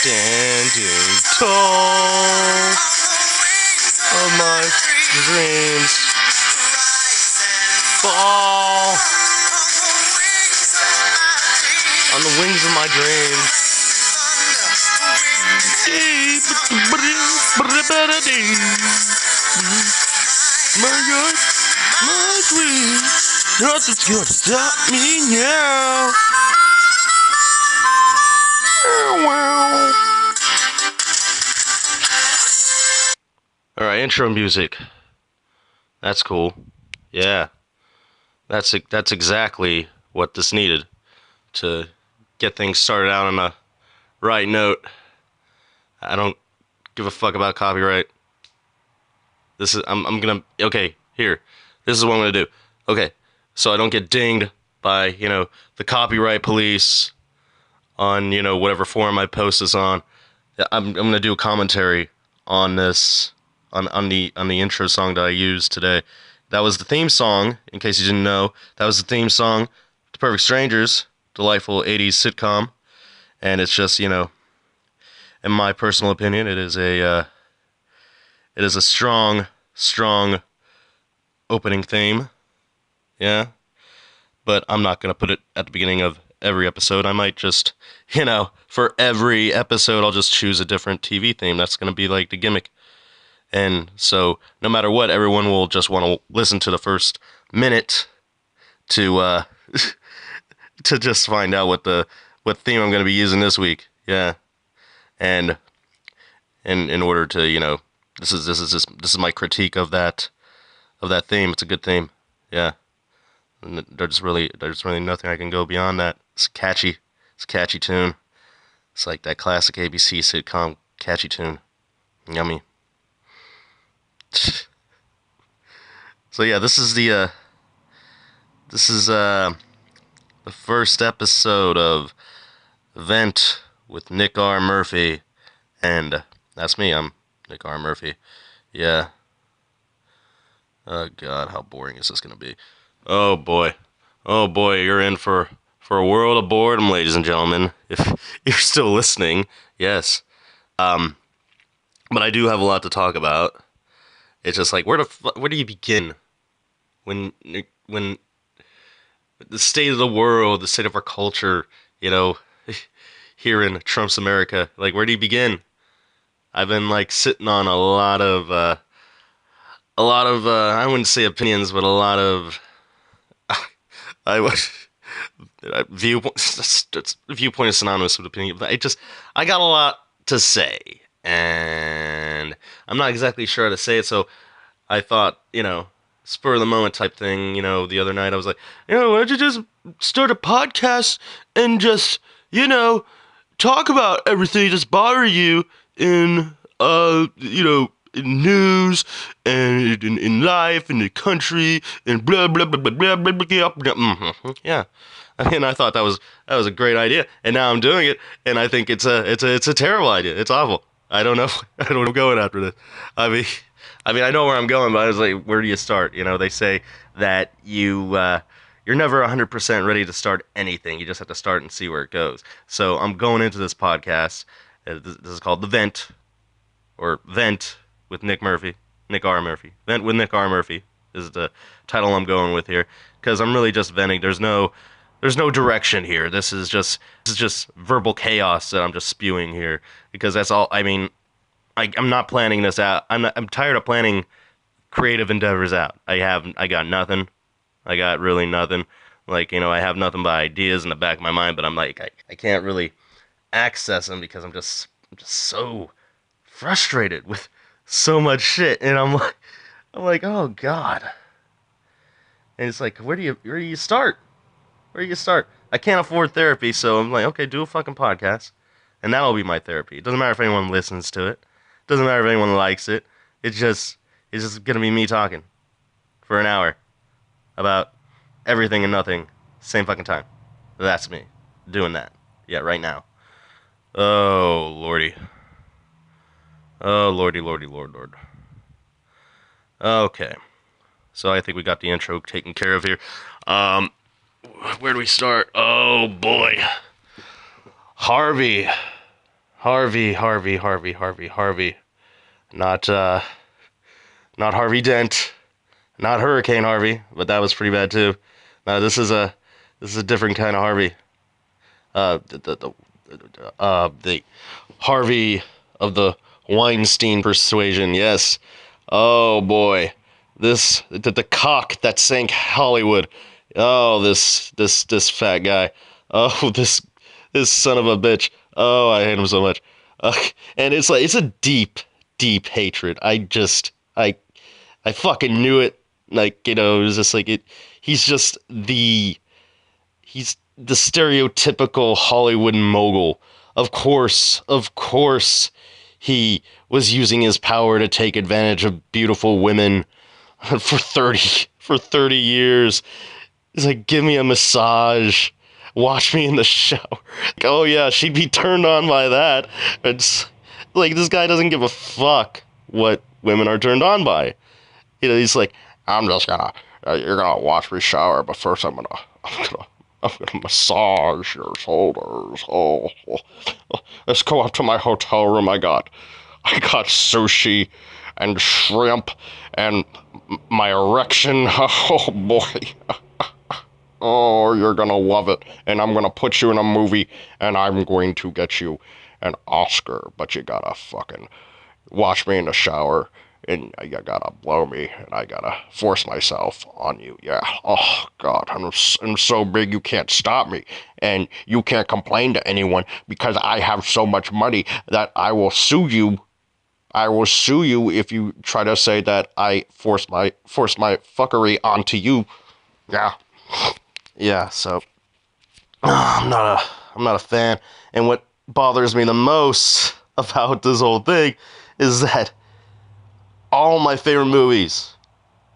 standing tall of my dreams fall on the wings of my dreams. My dreams, nothing's gonna stop me now. Alright, intro music. That's cool. Yeah. That's exactly what this needed to get things started out on a right note. I don't give a fuck about copyright. This is I'm gonna okay, here. This is what I'm gonna do. Okay, so I don't get dinged by, the copyright police on, whatever forum I post this on. I'm gonna do a commentary on this on the intro song that I used today. That was the theme song, in case you didn't know. That was the theme song to Perfect Strangers, delightful 80s sitcom. And it's just, in my personal opinion, it is a strong opening theme. Yeah. But I'm not going to put it at the beginning of every episode. I might just, for every episode, I'll just choose a different TV theme. That's going to be like the gimmick. And so, no matter what, everyone will just want to listen to the first minute to to just find out what theme I'm going to be using this week. Yeah, and in order to, this is my critique of that theme. It's a good theme. Yeah, and there's really nothing I can go beyond that. It's catchy. It's a catchy tune. It's like that classic ABC sitcom catchy tune. Yummy. So yeah, this is the first episode of Vent with Nick R. Murphy, and that's me. I'm Nick R. Murphy. Yeah. Oh God, how boring is this gonna be? Oh boy, you're in for a world of boredom, ladies and gentlemen. If you're still listening, yes. But I do have a lot to talk about. It's just like, where do you begin when the state of the world, the state of our culture, here in Trump's America, like, where do you begin? I've been like sitting on a lot of I wouldn't say opinions, but a lot of viewpoint is synonymous with opinion. But I got a lot to say. And I'm not exactly sure how to say it, so I thought, spur of the moment type thing, the other night I was like, why don't you just start a podcast and just, talk about everything that's bothering you in, in news and in life, in the country, and blah, blah, blah, blah, blah, blah, blah, blah. Mm-hmm. Yeah. I thought that was a great idea, and now I'm doing it, and I think it's a terrible idea. It's awful. I don't know where I'm going after this. I mean, I know where I'm going, but I was like, where do you start? They say that you're never 100% ready to start anything. You just have to start and see where it goes. So I'm going into this podcast. This is called The Vent, or Vent with Nick R. Murphy. Vent with Nick R. Murphy is the title I'm going with here, because I'm really just venting. There's no direction here. This is just verbal chaos that I'm just spewing here, because that's all. I mean, I'm not planning this out. I'm tired of planning creative endeavors out. I got nothing. I got really nothing. Like, I have nothing but ideas in the back of my mind, but I'm like, I can't really access them because I'm just so frustrated with so much shit, and I'm like, oh God. And it's like, where do you start? Where do you start? I can't afford therapy, so I'm like, okay, do a fucking podcast, and that'll be my therapy. It doesn't matter if anyone listens to it. It doesn't matter if anyone likes it. It's just gonna be me talking for an hour about everything and nothing, same fucking time. That's me doing that. Yeah, right now. Oh lordy. Oh lordy, lord. Okay, so I think we got the intro taken care of here. Where do we start? Oh boy, Harvey Harvey. Not not Harvey Dent, not Hurricane Harvey, but that was pretty bad too. No, this is a different kind of Harvey. The Harvey of the Weinstein persuasion. Yes. Oh boy, the cock that sank Hollywood. Oh, this fat guy. Oh, this son of a bitch. Oh, I hate him so much. Uh, and it's like it's a deep hatred. I fucking knew it. Like, it was just like it. He's just he's the stereotypical Hollywood mogul. Of course, he was using his power to take advantage of beautiful women for 30 years. He's like, give me a massage, watch me in the shower. Like, oh yeah, she'd be turned on by that. It's like this guy doesn't give a fuck what women are turned on by. He's like, I'm just gonna, you're gonna watch me shower, but first I'm gonna massage your shoulders. Oh, let's go up to my hotel room. I got sushi and shrimp and my erection. Oh boy. Oh, you're gonna love it. And I'm gonna put you in a movie and I'm going to get you an Oscar, but you gotta fucking watch me in the shower and you gotta blow me and I gotta force myself on you. Yeah. Oh God, I'm so big you can't stop me and you can't complain to anyone because I have so much money that I will sue you. I will sue you if you try to say that I force my fuckery onto you. Yeah. Yeah, so I'm not a fan. And what bothers me the most about this whole thing is that all my favorite movies,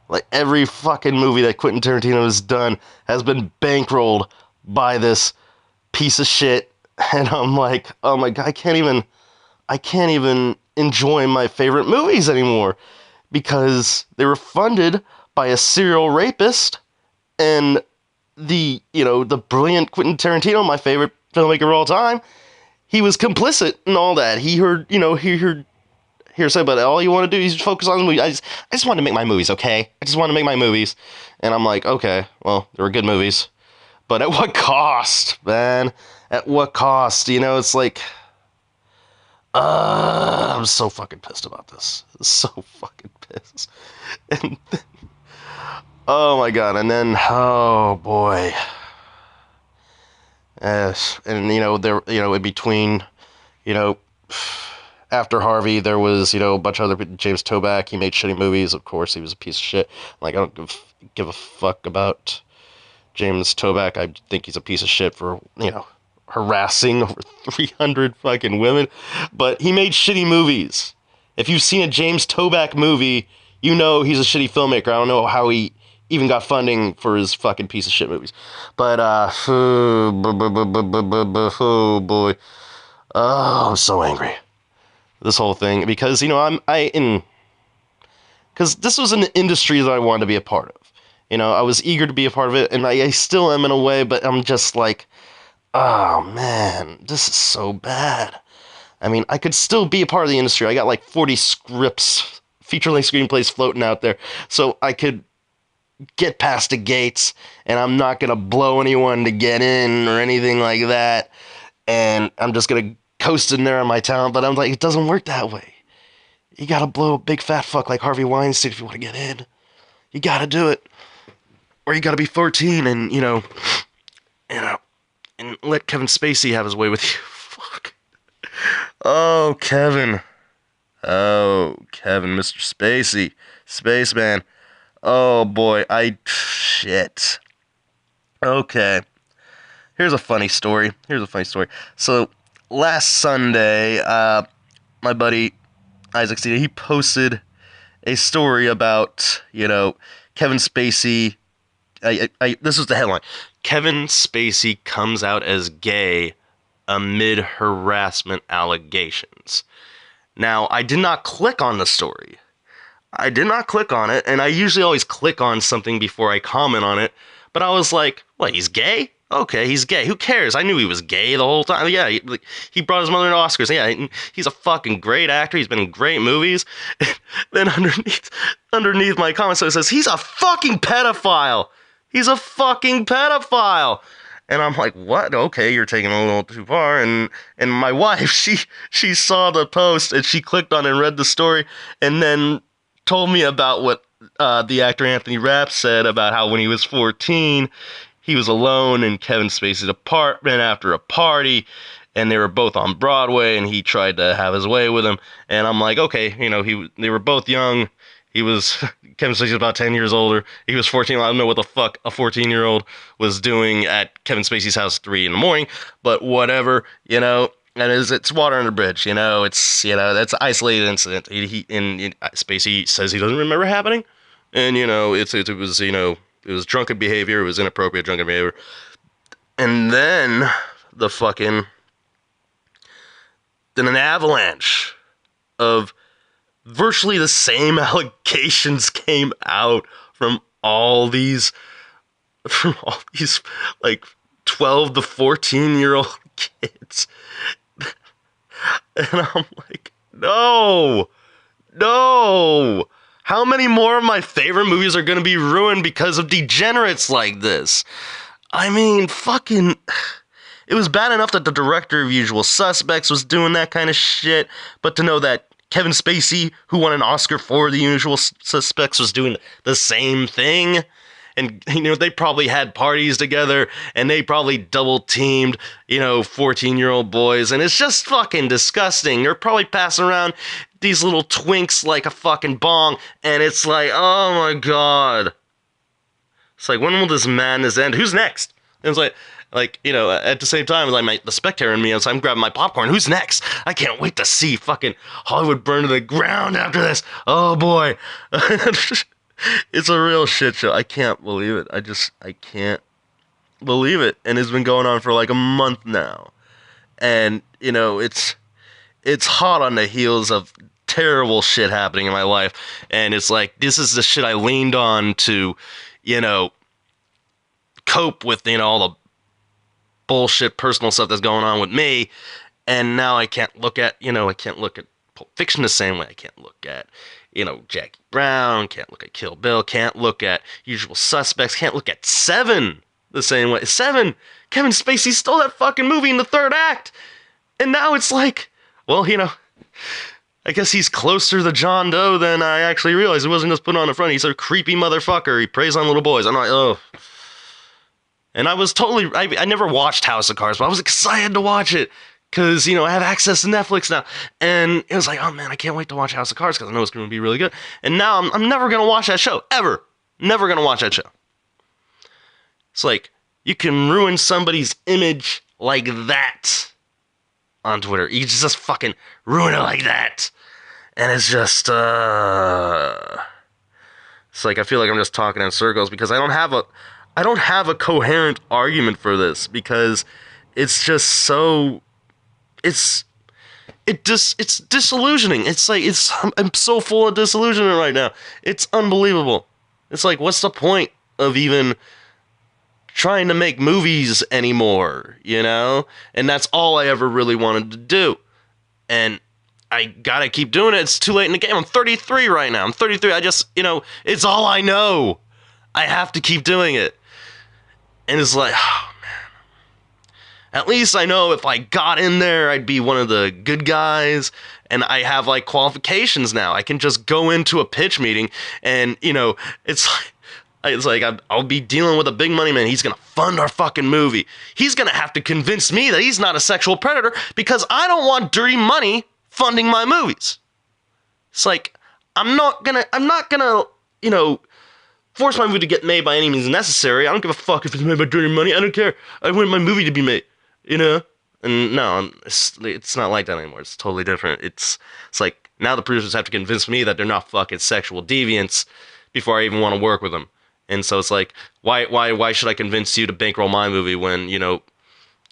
like every fucking movie that Quentin Tarantino has done, has been bankrolled by this piece of shit. And I'm like, oh my God, I can't even enjoy my favorite movies anymore because they were funded by a serial rapist and the brilliant Quentin Tarantino, my favorite filmmaker of all time, he was complicit in all that. He heard hearsay, but all you want to do is focus on the movie. I just wanted to make my movies, okay? I just wanted to make my movies. And I'm like, okay, well, they were good movies. But at what cost, man? At what cost? It's like, I'm so fucking pissed about this. So fucking pissed. And oh my God, and then, oh boy. And there, in between, you know, after Harvey, there was, a bunch of other James Toback. He made shitty movies. Of course, he was a piece of shit. Like, I don't give a fuck about James Toback. I think he's a piece of shit for, harassing over 300 fucking women. But he made shitty movies. If you've seen a James Toback movie, you know he's a shitty filmmaker. I don't know how he even got funding for his fucking piece of shit movies. But, oh boy. Oh, I'm so angry. This whole thing. Because, because this was an industry that I wanted to be a part of. I was eager to be a part of it, and I still am in a way, but I'm just like, oh man, this is so bad. I mean, I could still be a part of the industry. I got like 40 scripts, feature-length screenplays floating out there, so I could get past the gates, and I'm not gonna blow anyone to get in or anything like that, and I'm just gonna coast in there on my talent, but I'm like, it doesn't work that way. You gotta blow a big fat fuck like Harvey Weinstein if you want to get in. You gotta do it. Or you gotta be 14 and, and let Kevin Spacey have his way with you. Fuck. Oh, Kevin. Oh, Kevin, Mr. Spacey. Spaceman. Oh, boy. Shit. Okay. Here's a funny story. So, last Sunday, my buddy Isaac C, he posted a story about, Kevin Spacey. This was the headline. Kevin Spacey comes out as gay amid harassment allegations. Now, I did not click on the story. I did not click on it, and I usually always click on something before I comment on it, but I was like, what, he's gay? Okay, he's gay. Who cares? I knew he was gay the whole time. Yeah, he brought his mother into Oscars. Yeah, he's a fucking great actor. He's been in great movies. Then underneath my comment, so it says he's a fucking pedophile. He's a fucking pedophile. And I'm like, what? Okay, you're taking it a little too far. And my wife, she saw the post and she clicked on it and read the story, and then told me about what the actor Anthony Rapp said about how when he was 14, he was alone in Kevin Spacey's apartment after a party, and they were both on Broadway, and he tried to have his way with him. And I'm like, okay, they were both young. He was Kevin Spacey was about 10 years older. He was 14. I don't know what the fuck a 14-year-old was doing at Kevin Spacey's house 3 a.m, but whatever, And it's water under the bridge, It's that's an isolated incident. Spacey says he doesn't remember happening, and it was drunken behavior. It was inappropriate drunken behavior. And then then an avalanche of virtually the same allegations came out from all these like 12 to 14-year-old kids. And I'm like, no. How many more of my favorite movies are going to be ruined because of degenerates like this? I mean, fucking... It was bad enough that the director of Usual Suspects was doing that kind of shit, but to know that Kevin Spacey, who won an Oscar for The Usual Suspects, was doing the same thing. And, they probably had parties together, and they probably double-teamed, 14-year-old boys, and it's just fucking disgusting. They're probably passing around these little twinks like a fucking bong, and it's like, oh my god. It's like, when will this madness end? Who's next? And it's like, at the same time, like the spectator in me, I'm grabbing my popcorn. Who's next? I can't wait to see fucking Hollywood burn to the ground after this. Oh boy. It's a real shit show. I can't believe it. I can't believe it. And it's been going on for like a month now. And, it's hot on the heels of terrible shit happening in my life. And it's like, this is the shit I leaned on to, cope with, all the bullshit personal stuff that's going on with me. And now I can't look at, Pulp Fiction the same way. I can't look at, Jackie Brown, can't look at Kill Bill, can't look at Usual Suspects, can't look at Seven the same way. Seven! Kevin Spacey stole that fucking movie in the third act! And now it's like, well, I guess he's closer to John Doe than I actually realized. It wasn't just put on the front. He's a creepy motherfucker. He preys on little boys. I'm like, oh. And I was I never watched House of Cards, but I was excited to watch it. Because, I have access to Netflix now. And it was like, oh man, I can't wait to watch House of Cards because I know it's going to be really good. And now I'm never going to watch that show. Ever. Never going to watch that show. It's like, you can ruin somebody's image like that on Twitter. You just fucking ruin it like that. And it's just, it's like, I feel like I'm just talking in circles because I don't have a coherent argument for this because it's just so... It's disillusioning. It's like, I'm so full of disillusionment right now. It's unbelievable. It's like, what's the point of even trying to make movies anymore, And that's all I ever really wanted to do. And I gotta keep doing it. It's too late in the game. I'm 33 right now. I'm 33. I just, it's all I know. I have to keep doing it. And it's like, oh, at least I know if I got in there, I'd be one of the good guys, and I have, qualifications now. I can just go into a pitch meeting, and, it's like I'll be dealing with a big money man. He's going to fund our fucking movie. He's going to have to convince me that he's not a sexual predator because I don't want dirty money funding my movies. It's like, I'm not gonna, force my movie to get made by any means necessary. I don't give a fuck if it's made by dirty money. I don't care. I want my movie to be made. And no, it's not like that anymore. It's totally different. It's like now the producers have to convince me that they're not fucking sexual deviants before I even want to work with them. And so it's like, why should I convince you to bankroll my movie when you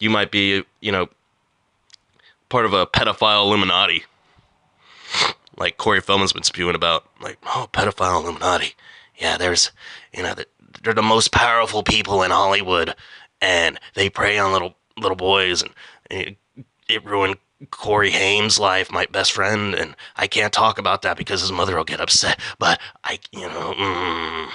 might be part of a pedophile Illuminati, like Corey Feldman's been spewing about, pedophile Illuminati. Yeah, there's they're the most powerful people in Hollywood. and they prey on little boys, and it ruined Corey Haim's life, my best friend, and I can't talk about that because his mother will get upset. But I'm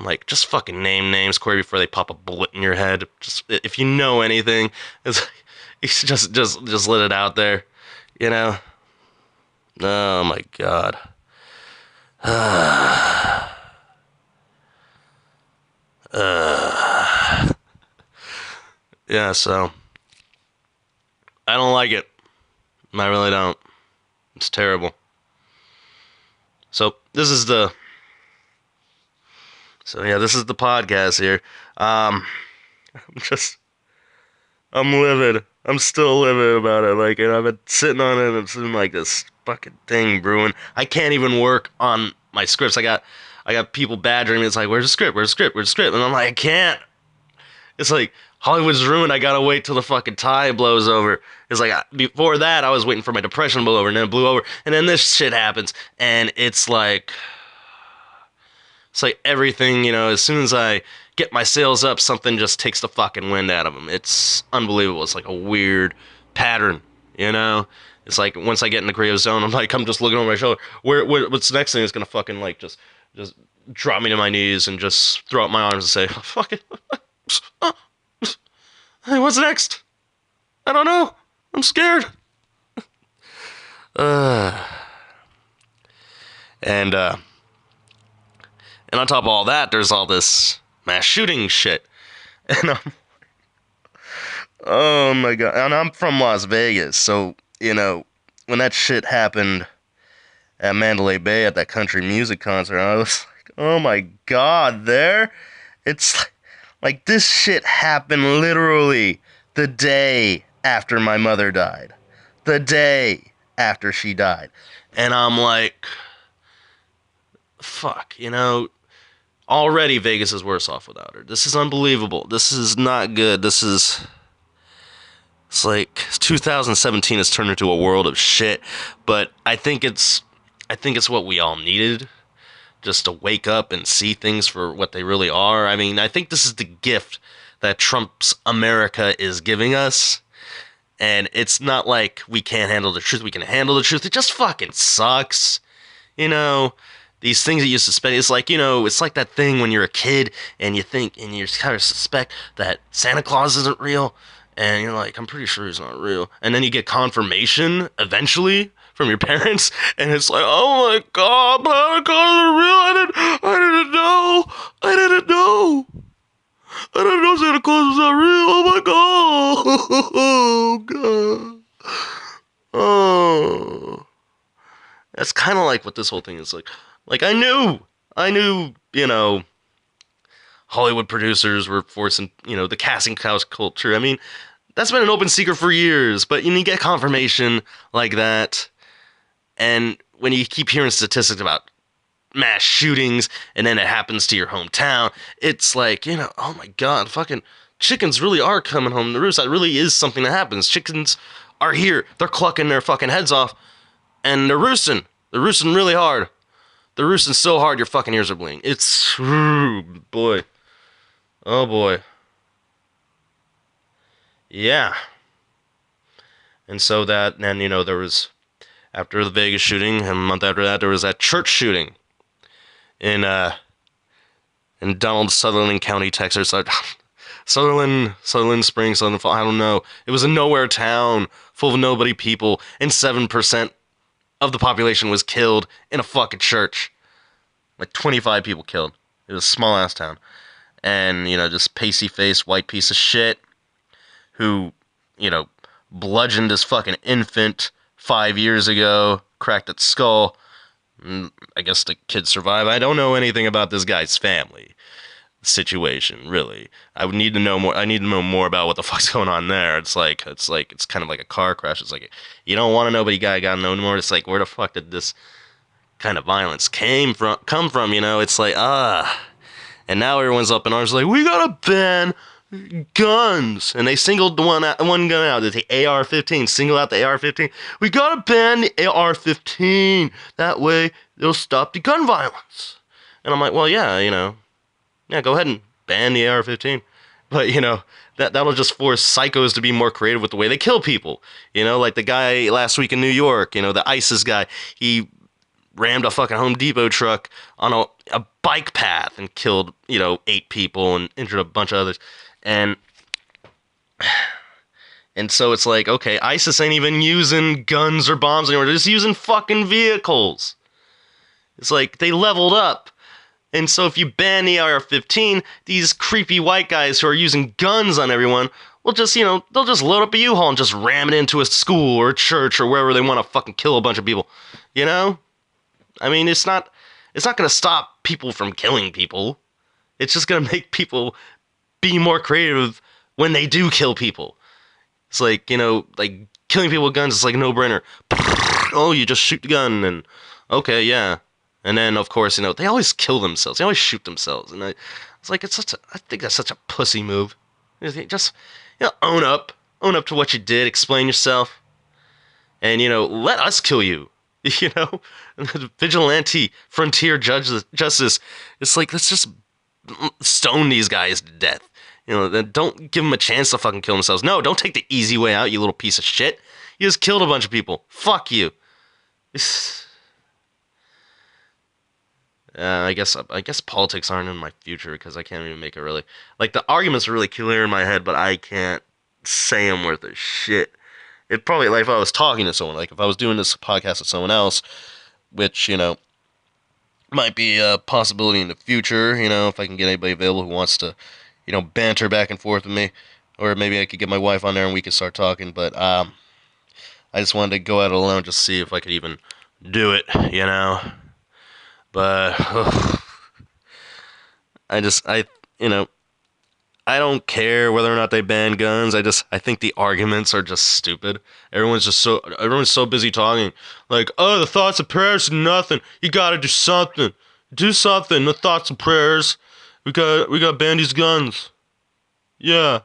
like, just fucking name names, Corey, before they pop a bullet in your head. Just if you know anything, it's just let it out there, you know. Oh my god. Yeah, so I don't like it. I really don't. It's terrible. So this is the podcast here. I'm just I'm livid. I'm still livid about it. Like, and I've been sitting on it, and it's been like this fucking thing brewing. I can't even work on my scripts. I got people badgering me. It's like, where's the script? Where's the script? Where's the script? And I'm like, I can't. It's like Hollywood's ruined. I gotta wait till the fucking tide blows over. It's like before that, I was waiting for my depression to blow over, and then it blew over, and then this shit happens, and it's like everything, as soon as I get my sales up, something just takes the fucking wind out of them. It's unbelievable. It's like a weird pattern, It's like once I get in the creative zone, I'm just looking over my shoulder. What's the next thing that's gonna fucking like just drop me to my knees and just throw up my arms and say, oh, fuck it. Hey, what's next? I don't know. I'm scared. And on top of all that, there's all this mass shooting shit. And oh my god. And I'm from Las Vegas, so, when that shit happened at Mandalay Bay at that country music concert, I was like, oh my god, it's like this shit happened literally the day after my mother died. The day after she died. And I'm like, fuck, already Vegas is worse off without her. This is unbelievable. This is not good. It's like 2017 has turned into a world of shit, but I think it's what we all needed, just to wake up and see things for what they really are. I mean, I think this is the gift that Trump's America is giving us. And it's not like we can't handle the truth. We can handle the truth. It just fucking sucks. These things that you suspect, it's like, it's like that thing when you're a kid and you think, and you kind of suspect that Santa Claus isn't real. And you're like, I'm pretty sure he's not real. And then you get confirmation eventually from your parents. And it's like, oh my God, Santa Claus isn't real. I didn't know. I didn't know Santa Claus was not real. Oh my God. Oh God. Oh. That's kind of like what this whole thing is like. Like, I knew, Hollywood producers were forcing, the casting couch culture. I mean, that's been an open secret for years, but you get confirmation like that. And when you keep hearing statistics about mass shootings and then it happens to your hometown, it's like, oh my God, fucking chickens really are coming home to roost. That really is something that happens. Chickens are here. They're clucking their fucking heads off and they're roosting. They're roosting really hard. They're roosting so hard your fucking ears are bleeding. It's, boy. Oh boy. Yeah. And so then, there was, after the Vegas shooting, and a month after that, there was that church shooting in Sutherland County, Texas. Sutherland Springs, Sutherland Falls, I don't know. It was a nowhere town full of nobody people, and 7% of the population was killed in a fucking church. Like 25 people killed. It was a small ass town. And, just pasty-faced white piece of shit who, bludgeoned this fucking infant 5 years ago, cracked its skull. I guess the kid survived. I don't know anything about this guy's family situation, really. I would need to know more. I need to know more about what the fuck's going on there. It's kind of like a car crash. It's like, you don't want to know, but you gotta know more. It's like, where the fuck did this kind of violence come from? It's like, and now everyone's up in arms like, we gotta ban guns. And they singled one gun out, the AR-15, single out the AR-15. We gotta ban the AR-15. That way, they'll stop the gun violence. And I'm like, well, yeah, yeah, go ahead and ban the AR-15. But that'll just force psychos to be more creative with the way they kill people. Like the guy last week in New York. The ISIS guy. He rammed a fucking Home Depot truck on a bike path and killed 8 people and injured a bunch of others. And so it's like, okay, ISIS ain't even using guns or bombs anymore. They're just using fucking vehicles. It's like they leveled up. And so if you ban the AR-15, these creepy white guys who are using guns on everyone will just, they'll just load up a U-Haul and just ram it into a school or a church or wherever they want to fucking kill a bunch of people. I mean, it's not going to stop people from killing people. It's just going to make people be more creative when they do kill people. It's like, like killing people with guns is like a no-brainer. Oh, you just shoot the gun and okay, yeah. And then, of course, they always kill themselves. They always shoot themselves. And it's like, I think that's such a pussy move. Just, own up. Own up to what you did. Explain yourself. And, let us kill you. Vigilante frontier justice. It's like, let's just stone these guys to death. Don't give them a chance to fucking kill themselves. No, don't take the easy way out, you little piece of shit. You just killed a bunch of people. Fuck you. I guess politics aren't in my future because I can't even make it really... Like, the arguments are really clear in my head, but I can't say them worth a shit. It probably, like, if I was talking to someone, like, if I was doing this podcast with someone else, which, might be a possibility in the future, if I can get anybody available who wants to, banter back and forth with me, or maybe I could get my wife on there and we could start talking, but, I just wanted to go at it alone, just see if I could even do it, But I don't care whether or not they ban guns. I think the arguments are just stupid. Everyone's so busy talking like, oh, the thoughts and prayers are nothing. You gotta do something. Do something. The thoughts and prayers. We got ban these guns. Yeah.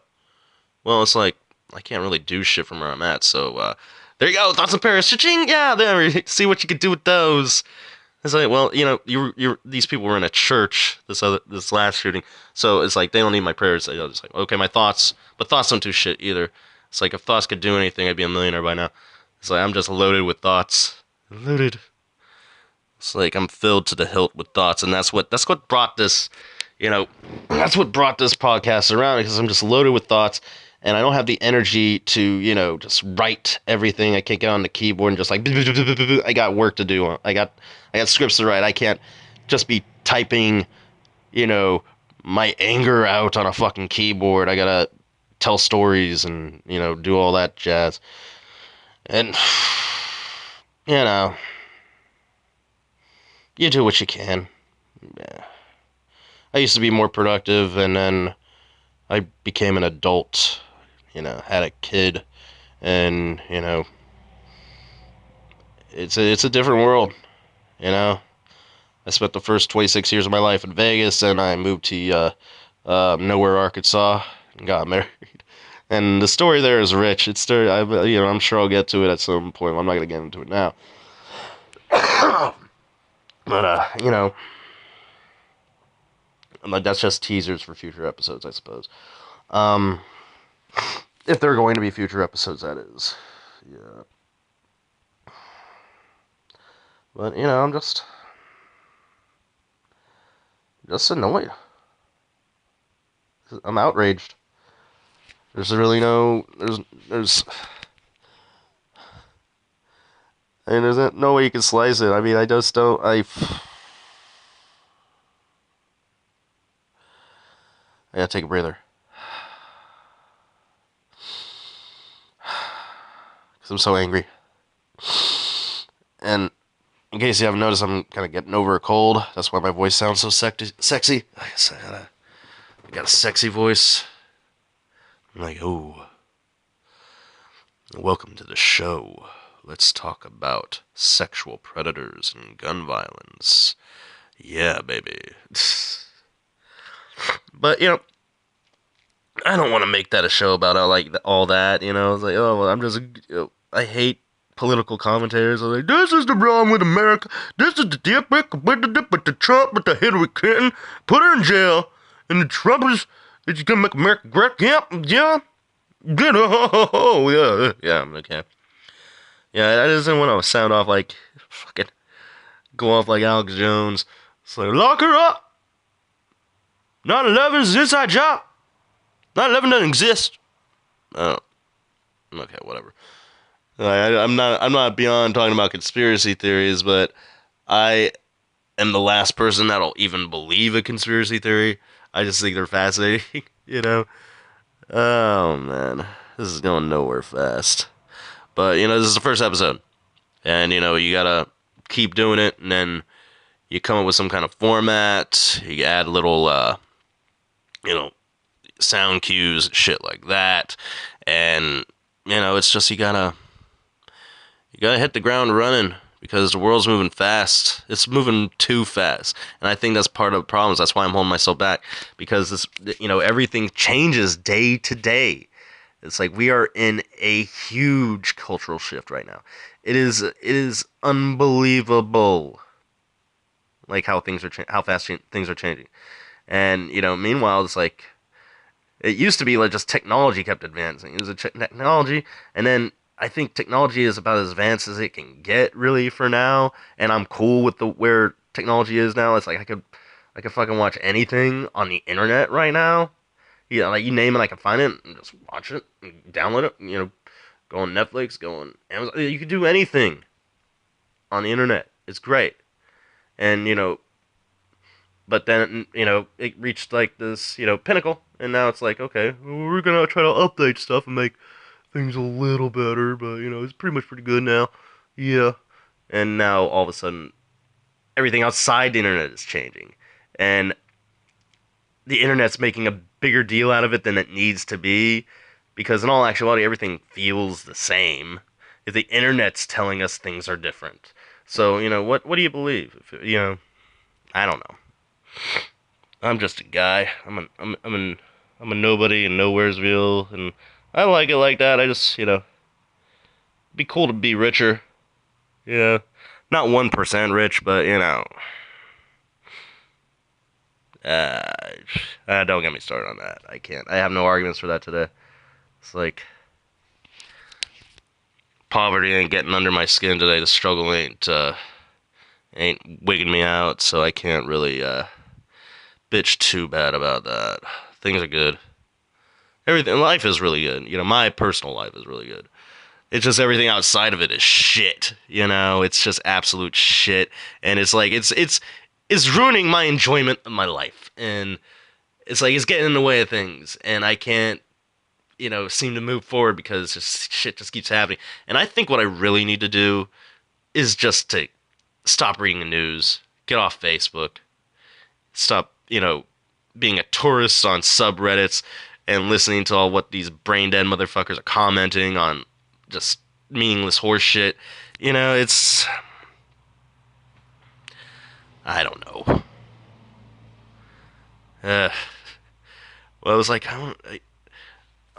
Well, it's like I can't really do shit from where I'm at. So there you go. Thoughts and prayers. Cha-ching. Yeah. There. See what you can do with those. It's like, well, these people were in a church this last shooting, so it's like they don't need my prayers. They're just like, okay, my thoughts, but thoughts don't do shit either. It's like if thoughts could do anything, I'd be a millionaire by now. It's like I'm just loaded with thoughts, loaded. It's like I'm filled to the hilt with thoughts, and that's what brought this, that's what brought this podcast around because I'm just loaded with thoughts. And I don't have the energy to, just write everything. I can't get on the keyboard and just like, I got work to do. I got scripts to write. I can't just be typing, my anger out on a fucking keyboard. I gotta tell stories and, do all that jazz. And, you do what you can. Yeah. I used to be more productive and then I became an adult. Had a kid, and, it's a different world, I spent the first 26 years of my life in Vegas, and I moved to, Nowhere, Arkansas, and got married. And the story there is rich. I'm sure I'll get to it at some point. I'm not going to get into it now. But, that's just teasers for future episodes, I suppose. If there are going to be future episodes, that is. Yeah. But, I'm just annoyed. I'm outraged. There's really no, there's no way you can slice it. I mean, I just don't, I gotta take a breather. I'm so angry. And in case you haven't noticed, I'm kind of getting over a cold. That's why my voice sounds so sexy. I guess I got a sexy voice. I'm like, oh. Welcome to the show. Let's talk about sexual predators and gun violence. Yeah, baby. But, I don't want to make that a show about all that, It's like, oh, well, I'm just, I hate political commentators. I'm like, this is the problem with America. This is the difference with the Trump, with the Hillary Clinton. Put her in jail. And the Trumpers, It's gonna make America great. Yeah, yeah. Good. Oh, yeah, yeah. Okay. Yeah, that doesn't want to sound off like fucking go off like Alex Jones. It's like lock her up. 9/11 is an inside job. 9/11 doesn't exist. Oh, okay, whatever. I'm not beyond talking about conspiracy theories, but I am the last person that'll even believe a conspiracy theory. I just think they're fascinating, you know. Oh man, this is going nowhere fast. But this is the first episode, and you gotta keep doing it, and then you come up with some kind of format. You add little, you know, sound cues, shit like that, and it's just you gotta hit the ground running because the world's moving fast. It's moving too fast, and I think that's part of the problem. That's why I'm holding myself back because everything changes day to day. It's like we are in a huge cultural shift right now. It is unbelievable, like how fast things are changing. And meanwhile, it's like it used to be like just technology kept advancing. It was technology, and then I think technology is about as advanced as it can get, really, for now. And I'm cool with the where technology is now. It's like I could fucking watch anything on the internet right now. Yeah, like you name it, I can find it and just watch it, and download it. Go on Netflix, go on Amazon. You can do anything on the internet. It's great, and but then it reached like this pinnacle, and now it's like okay, we're gonna try to update stuff and make things a little better, but it's pretty much pretty good now. Yeah, and now all of a sudden everything outside the internet is changing, and the internet's making a bigger deal out of it than it needs to be, because in all actuality, everything feels the same. If the internet's telling us things are different, so what do you believe? I don't know. I'm just a guy. I'm a nobody in Nowheresville, and I like it like that. I just be cool to be richer. Yeah, not 1% rich, but Uh, don't get me started on that. I can't. I have no arguments for that today. It's like poverty ain't getting under my skin today. The struggle ain't wigging me out, so I can't really bitch too bad about that. Things are good. Everything life is really good. My personal life is really good. It's just everything outside of it is shit. It's just absolute shit, and it's like it's ruining my enjoyment of my life, and it's like it's getting in the way of things, and I can't seem to move forward because just shit just keeps happening. And I think what I really need to do is just to stop reading the news, get off Facebook, stop being a tourist on subreddits and listening to all what these brain dead motherfuckers are commenting on just meaningless horse shit. It's I don't know. Well, I was like, I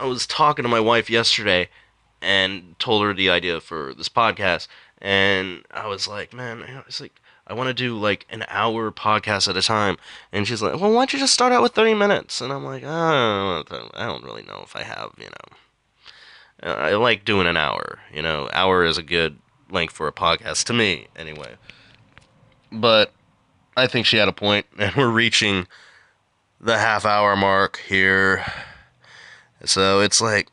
was talking to my wife yesterday and told her the idea for this podcast, and I was like, man, it's like I want to do like an hour podcast at a time, and she's like, well, why don't you just start out with 30 minutes? And I'm like, I don't really know if I have, I like doing an hour, hour is a good length for a podcast to me, anyway. But I think she had a point, and we're reaching the half-hour mark here. So it's like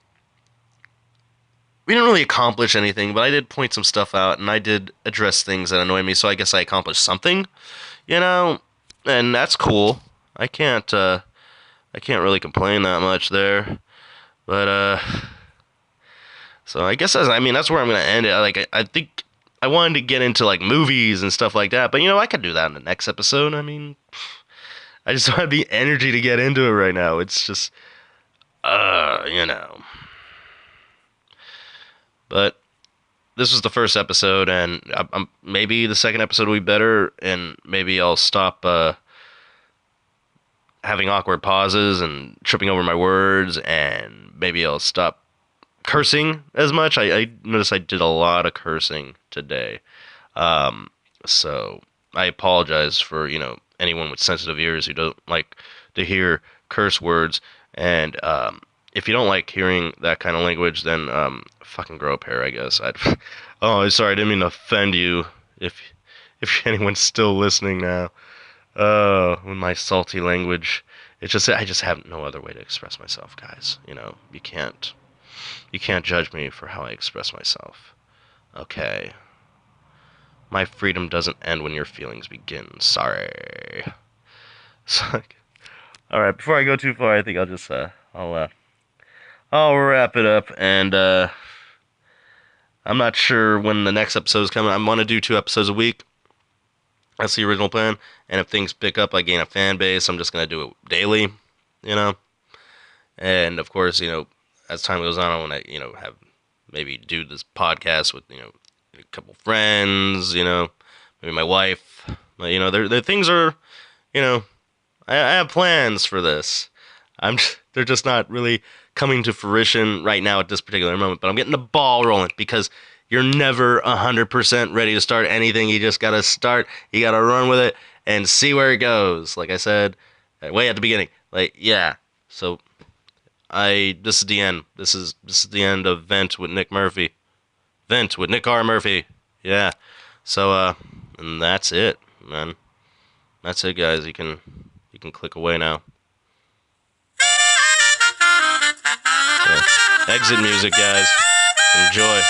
we didn't really accomplish anything, but I did point some stuff out, and I did address things that annoyed me. So I guess I accomplished something, and that's cool. I can't really complain that much there, but so I guess that's where I'm gonna end it. I think I wanted to get into like movies and stuff like that, but I could do that in the next episode. I just don't have the energy to get into it right now. It's just, But this was the first episode, and maybe the second episode will be better, and maybe I'll stop having awkward pauses and tripping over my words, and maybe I'll stop cursing as much. I noticed I did a lot of cursing today. So I apologize for, anyone with sensitive ears who don't like to hear curse words. And if you don't like hearing that kind of language, then fucking grow a pair, I guess. I'd. Oh, sorry, I didn't mean to offend you. If anyone's still listening now, with my salty language, it's just I just have no other way to express myself, guys. You can't judge me for how I express myself. Okay, my freedom doesn't end when your feelings begin. Sorry. So, all right, before I go too far, I think I'll just I'll wrap it up, and I'm not sure when the next episode is coming. I want to do 2 episodes a week. That's the original plan. And if things pick up, I gain a fan base. I'm just gonna do it daily, you know. And of course, as time goes on, I want to, have maybe do this podcast with, a couple friends, maybe my wife. But, there things are, you know, I have plans for this. They're just not really coming to fruition right now at this particular moment. But I'm getting the ball rolling because you're never 100% ready to start anything. You just gotta start. You gotta run with it and see where it goes. Like I said, way at the beginning. Like, yeah. So this is the end. This is the end of Vent with Nick Murphy. Vent with Nick R. Murphy. Yeah. So and that's it, man. That's it, guys. You can click away now. Yeah. Exit music, guys. Enjoy.